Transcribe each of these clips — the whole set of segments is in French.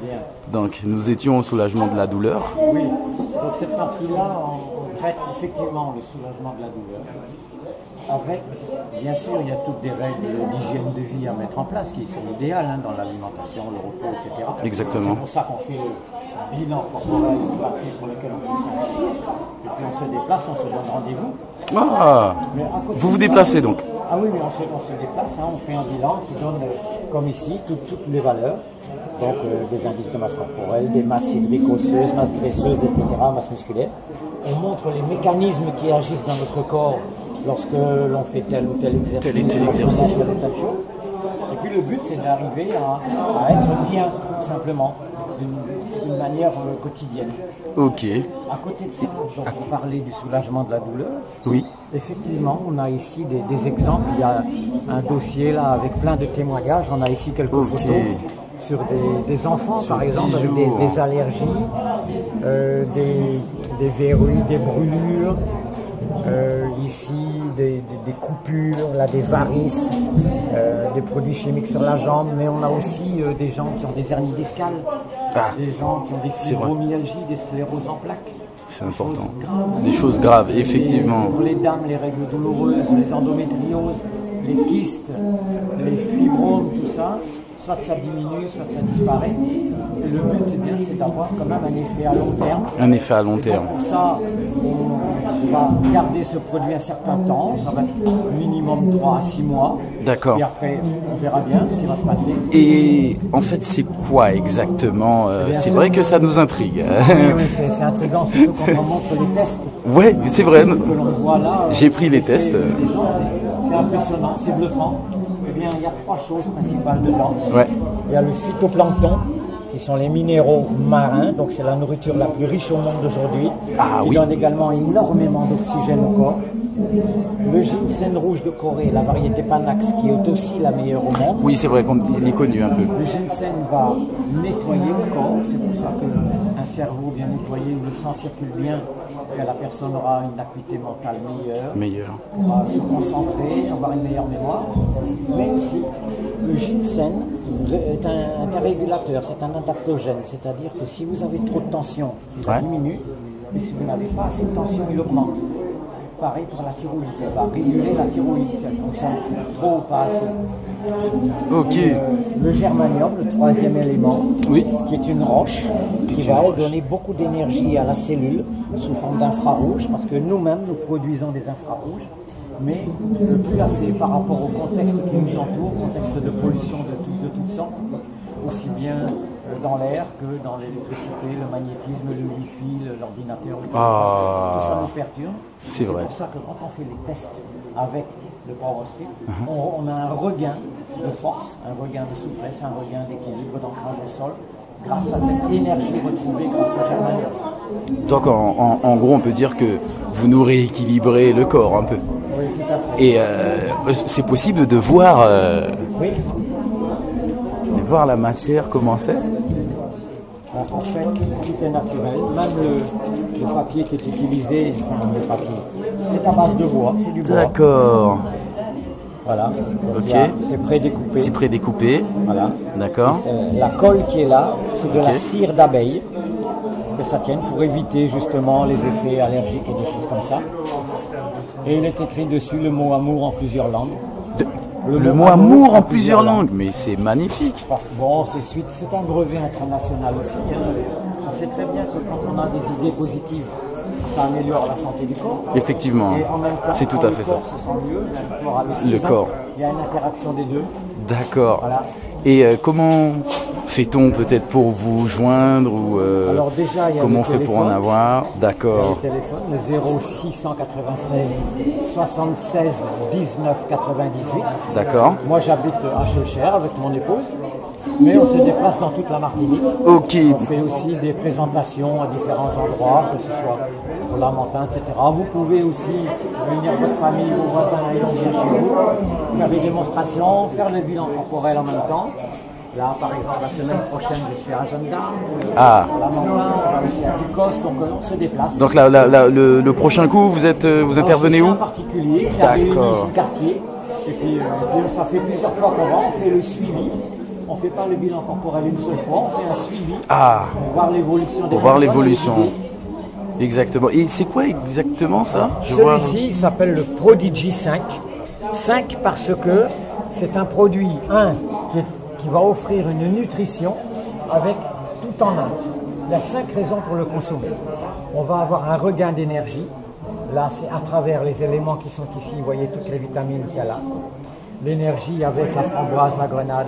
Bien. Donc, nous étions au soulagement de la douleur. Oui, donc cette partie-là, on traite effectivement le soulagement de la douleur. Avec, bien sûr, il y a toutes des règles d'hygiène de vie à mettre en place qui sont idéales hein, dans l'alimentation, le repos, etc. Exactement. C'est pour ça qu'on fait le bilan corporel pour lequel on peut s'inscrire. Et puis on se déplace, on se donne rendez-vous. Ah, vous vous déplacez donc? Ah oui, mais on se déplace, hein, on fait un bilan qui donne, comme ici, toutes les valeurs. Donc des indices de masse corporelle, des masses hydriques osseuses, masses graisseuses, etc., masse musculaire. On montre les mécanismes qui agissent dans notre corps lorsque l'on fait tel ou tel exercice. Tel et tel exercice. Telle ou telle chose. Et puis le but, c'est d'arriver à être bien, tout simplement, d'une manière quotidienne. Ok. À côté de ça, donc, on parlait du soulagement de la douleur. Oui. Effectivement, on a ici des exemples. Il y a un dossier là avec plein de témoignages. On a ici quelques photos sur des enfants, par exemple, avec des allergies, des verrues, des brûlures. Ici, des coupures, là, des varices, des produits chimiques sur la jambe, mais on a aussi des gens qui ont des hernies discales, des gens qui ont des fibromyalgies, des scléroses en plaques. C'est important. Des choses graves, effectivement. Pour les dames, les règles douloureuses, les endométrioses, les kystes, les fibromes, tout ça, soit ça diminue, soit ça disparaît. Et le but, c'est d'avoir quand même un effet à long terme. Un effet à long terme. Pour ça, on va garder ce produit un certain temps, ça va être minimum 3 à 6 mois. D'accord. Et après, on verra bien ce qui va se passer. Et en fait, c'est quoi exactement c'est vrai que ça nous intrigue. Oui, c'est intriguant, surtout quand on montre les tests. Ouais, c'est vrai. Voilà, j'ai pris les tests. C'est impressionnant, c'est bluffant. Eh bien, il y a 3 choses principales dedans. Ouais. Il y a le phytoplancton, qui sont les minéraux marins, donc c'est la nourriture la plus riche au monde aujourd'hui, qui donne également énormément d'oxygène au corps. Le ginseng rouge de Corée, la variété Panax, qui est aussi la meilleure au monde. Oui, c'est vrai qu'on est connu un peu. Le ginseng va nettoyer le corps, c'est pour ça qu'un cerveau bien nettoyé, où le sang circule bien, la personne aura une acuité mentale meilleure. On va se concentrer, avoir une meilleure mémoire. Mais aussi, le ginseng est un régulateur, c'est un adaptogène, c'est-à-dire que si vous avez trop de tension, il diminue, mais si vous n'avez pas assez de tension, il augmente. Pareil pour la thyroïde, elle va réguler la thyroïde, si elle fonctionne trop ou pas assez. Ok. Le germanium, le 3e élément, qui est une roche, qui va donner beaucoup d'énergie à la cellule sous forme d'infrarouge, parce que nous-mêmes, nous produisons des infrarouges, mais plus assez par rapport au contexte qui nous entoure, contexte de pollution de toutes sortes, aussi bien dans l'air que dans l'électricité, le magnétisme, le wifi, l'ordinateur, tout ça nous perturbe. C'est vrai. C'est pour ça que quand on fait les tests avec le Power Strip, on a un regain de force, un regain de souplesse, un regain d'équilibre, d'ancrage au sol, grâce à cette énergie retrouvée grâce au germanium. Donc en gros, on peut dire que vous nous rééquilibrez le corps un peu. Oui, tout à fait. Et c'est possible de voir, voir la matière comment c'est. En fait, tout est naturel. Même le papier qui est utilisé, enfin le papier, c'est à base de bois, c'est du bois. D'accord. Voilà. Ok. C'est prédécoupé. C'est prédécoupé. Voilà. D'accord. La colle qui est là, c'est de la cire d'abeille que ça tienne pour éviter justement les effets allergiques et des choses comme ça. Et il est écrit dessus le mot amour en plusieurs langues. Le mot amour en plusieurs langues, mais c'est magnifique. Bon, c'est un brevet international aussi. Hein. On sait très bien que quand on a des idées positives, ça améliore la santé du corps. Effectivement, c'est tout à fait ça. Le corps se sent mieux, le corps a le corps. Il y a une interaction des deux. D'accord. Voilà. Et comment fait-on peut-être pour vous joindre ou alors déjà, il y a comment on fait pour en avoir? D'accord. Il y a le téléphone, le 0696 76 19 98. D'accord. Moi j'habite à Schœlcher avec mon épouse, mais on se déplace dans toute la Martinique. Ok. On fait aussi des présentations à différents endroits, que ce soit au Lamentin, etc. Vous pouvez aussi venir votre famille, vos voisins, et on vient chez vous, faire des démonstrations, faire le bilan corporel en même temps. Là, par exemple, la semaine prochaine, je suis à Jeanne d'Arc, à Lamentin, on va aussi à Ducos, donc on se déplace. Donc le prochain coup, vous intervenez où? Un particulier qui a réuni son quartier, et puis ça fait plusieurs fois qu'on va, on fait le suivi. On ne fait pas le bilan corporel une seule fois, on fait un suivi pour voir l'évolution des pour voir l'évolution. Exactement. Et c'est quoi exactement ça? Celui-ci s'appelle le Prodigy 5. 5 parce que c'est un produit, qui va offrir une nutrition avec tout en un. Il y a 5 raisons pour le consommer. On va avoir un regain d'énergie. Là, c'est à travers les éléments qui sont ici. Vous voyez toutes les vitamines qu'il y a là. L'énergie avec la framboise, la grenade,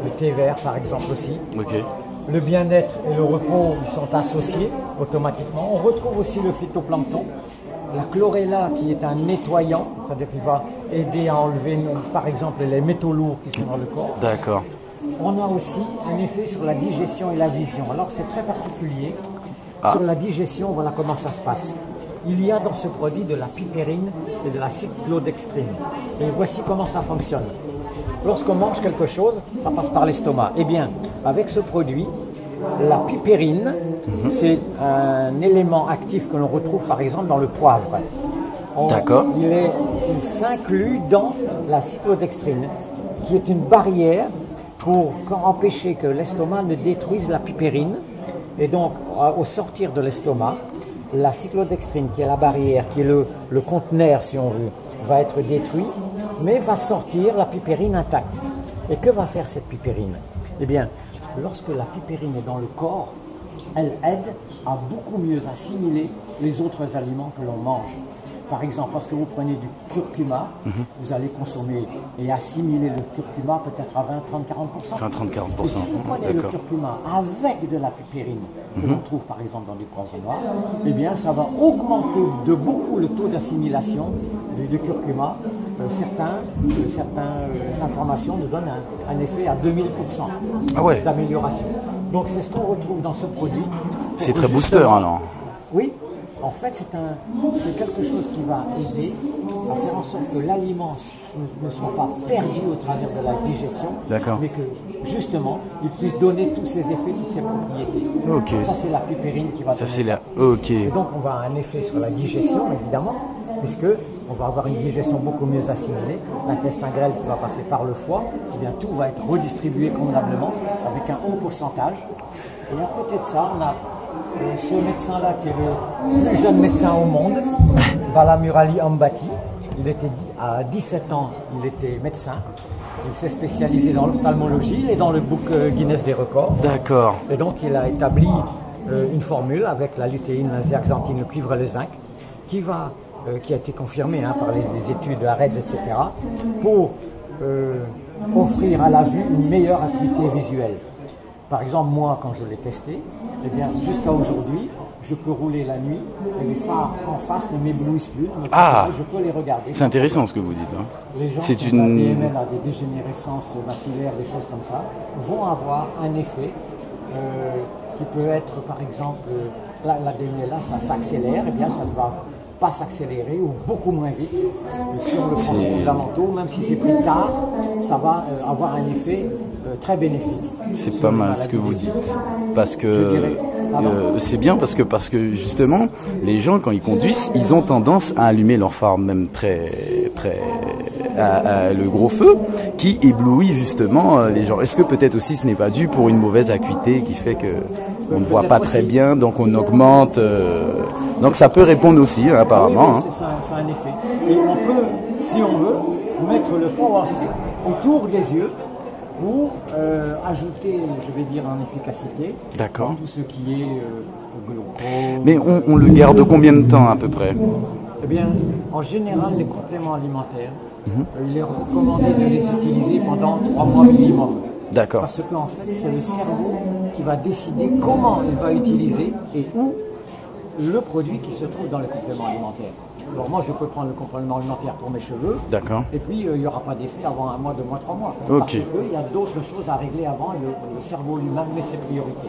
le thé vert par exemple aussi. Okay. Le bien-être et le repos, ils sont associés automatiquement. On retrouve aussi le phytoplancton. La chlorella qui est un nettoyant, c'est-à-dire qu'il va aider à enlever par exemple les métaux lourds qui sont dans le corps. D'accord. On a aussi un effet sur la digestion et la vision. Alors c'est très particulier. Sur la digestion, voilà comment ça se passe. Il y a dans ce produit de la pipérine et de la cyclodextrine. Et voici comment ça fonctionne. Lorsqu'on mange quelque chose, ça passe par l'estomac. Eh bien, avec ce produit, la pipérine, c'est un élément actif que l'on retrouve par exemple dans le poivre. D'accord. Il s'inclut dans la cyclodextrine, qui est une barrière pour empêcher que l'estomac ne détruise la pipérine. Et donc, au sortir de l'estomac, la cyclodextrine, qui est la barrière, qui est le conteneur, si on veut, va être détruit, mais va sortir la pipérine intacte. Et que va faire cette pipérine? Eh bien, lorsque la pipérine est dans le corps, elle aide à beaucoup mieux assimiler les autres aliments que l'on mange. Par exemple, lorsque vous prenez du curcuma, vous allez consommer et assimiler le curcuma peut-être à 20, 30, 40%. 20, 30, 40%. Et si vous prenez le curcuma avec de la pipérine, que l'on trouve par exemple dans du poivre noir, eh bien ça va augmenter de beaucoup le taux d'assimilation du curcuma. Certaines informations nous donnent un effet à 2000% d'amélioration. Donc c'est ce qu'on retrouve dans ce produit. C'est très booster alors. Oui. En fait, c'est quelque chose qui va aider à faire en sorte que l'aliment ne soit pas perdu au travers de la digestion, mais que justement, il puisse donner tous ses effets, toutes ses propriétés. Okay. Ça, c'est la pipérine qui va donner ça. Et donc, on va avoir un effet sur la digestion, évidemment, puisque on va avoir une digestion beaucoup mieux assimilée. L'intestin grêle qui va passer par le foie, eh bien, tout va être redistribué convenablement avec un haut pourcentage. Et à côté de ça, on a ce médecin-là qui est le plus jeune médecin au monde, Bala Murali Ambati. Il était à 17 ans, il était médecin. Il s'est spécialisé dans l'ophtalmologie et dans le book Guinness des records. D'accord. Et donc il a établi une formule avec la lutéine, la zeaxanthine, le cuivre et le zinc, qui a été confirmée par les études ARED, etc., pour offrir à la vue une meilleure acuité visuelle. Par exemple, moi, quand je l'ai testé, eh bien, jusqu'à aujourd'hui, je peux rouler la nuit et les phares en face ne m'éblouissent plus. Je peux les regarder. C'est intéressant ce que vous dites. Hein. Les gens qui ont des DML, des dégénérescences maculaires, des choses comme ça, vont avoir un effet qui peut être, par exemple, la DML, ça s'accélère, et bien ça ne va pas s'accélérer ou beaucoup moins vite. Si on le prend des fondamentaux, même si c'est plus tard, ça va avoir un effet très bénéfique. C'est pas mal ce que vous dites, parce que c'est bien parce que justement les gens quand ils conduisent, ils ont tendance à allumer leur phare même très le gros feu qui éblouit justement les gens. Est-ce que peut-être aussi ce n'est pas dû pour une mauvaise acuité qui fait que on ne voit pas très bien, donc on augmente. Donc ça peut répondre aussi apparemment. Oui, ça a un effet. Et on peut, si on veut, mettre le power strip autour des yeux pour ajouter, je vais dire, en efficacité. D'accord. Tout ce qui est glaucome. Mais on le garde combien de temps à peu près? Eh bien, en général, les compléments alimentaires, il est recommandé de les utiliser pendant 3 mois minimum. D'accord. Parce qu'en fait, c'est le cerveau qui va décider comment il va utiliser et où le produit qui se trouve dans les compléments alimentaires. Alors moi, je peux prendre le complément alimentaire pour mes cheveux. D'accord. Et puis, il n'y aura pas d'effet avant 1 mois, 2 mois, 3 mois. Ok. Parce qu'il y a d'autres choses à régler avant. Le cerveau lui-même met ses priorités.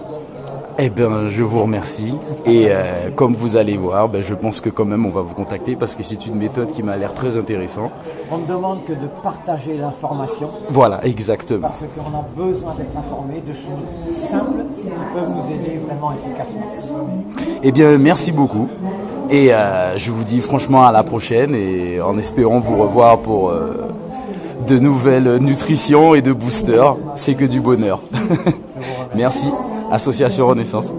Eh bien, je vous remercie. Et comme vous allez voir, je pense que quand même, on va vous contacter parce que c'est une méthode qui m'a l'air très intéressante. On ne demande que de partager l'information. Voilà, exactement. Parce qu'on a besoin d'être informé de choses simples qui peuvent nous aider vraiment efficacement. Eh bien, merci beaucoup. Et je vous dis franchement à la prochaine et en espérant vous revoir pour de nouvelles nutritions et de boosters. C'est que du bonheur. Merci, Association Renaissance.